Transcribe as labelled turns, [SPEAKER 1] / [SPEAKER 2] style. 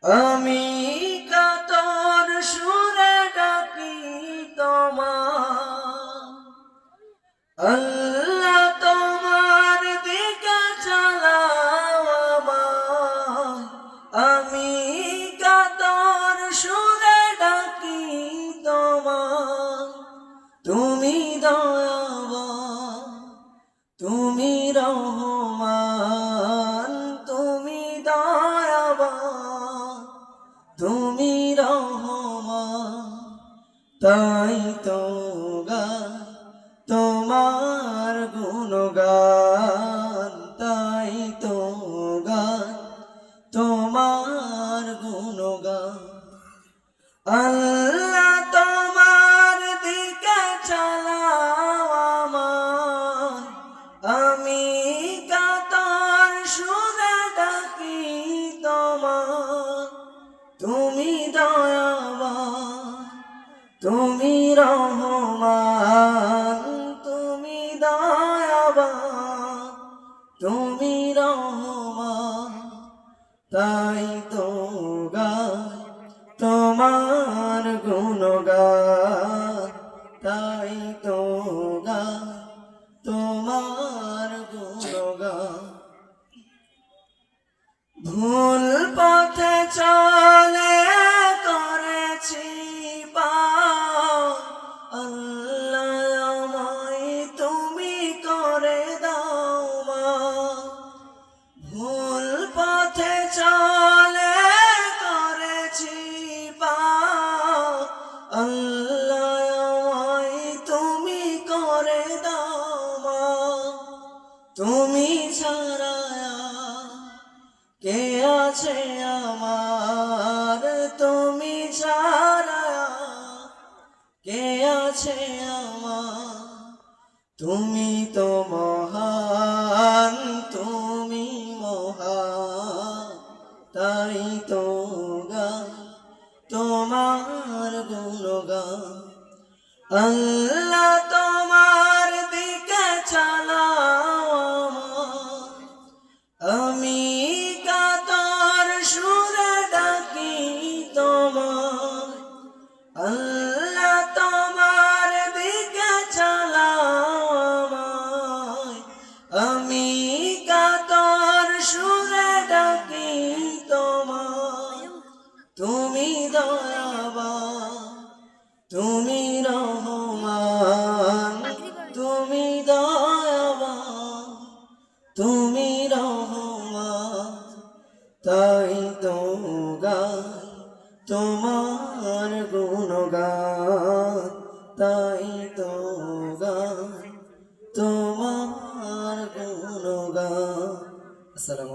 [SPEAKER 1] আমি কাতর সুরে ডাকি তোমার, আল্লাহ তোমার দিকে চালাও আমায়। আমি কাতর সুরে ডাকি তোমার, তুমি দয়াবান, তুমি রহমান, তুমি দয়াবান, তুমি রহমান। তাই তো গান তোমার গুণগান, তাই তো গান তোমার গুণগান। আল্লাহ তোমার দিকে চালাও আমায়। আমি কাতর সুরে ডাকি তোমার, তুমি দয়াবান, তুমি রহমান, তুমি দয়াবান, তুমি রহমান। তাই তো গাই তোমার গুণগান, তাই তো গাই তোমার গুণগান। ভুল পথে চলে করেছি পাপ, আল্লাহ আমায় তুমি করে দাও মাফ। ভুল পথে চলে করেছি পাপ, আল্লাহ আমায় তুমি করে দাও মাফ। তুমি ছাড়া কে আছে আমার, তুমি ছাড়া কে আছে আমার। তুমি তো মহান, তুমি মহান, তাই তো গান তোমার গুণগান। আল্লাহ তোমার দিকে চালাও আমায়। আমি কাতর সুরে ডাকি তোমার, আল্লাহ তোমার দিকে চালাও আমায়। আমি কাতর সুরে ডাকি তোমার, তুমি দয়াবান, তুমি রহমান, তুমি দয়াবান, তুমি রহমান। তাই তো গাই তোমার গুণগান, তাই তো গাই তোমার গুণগান। আসসালামু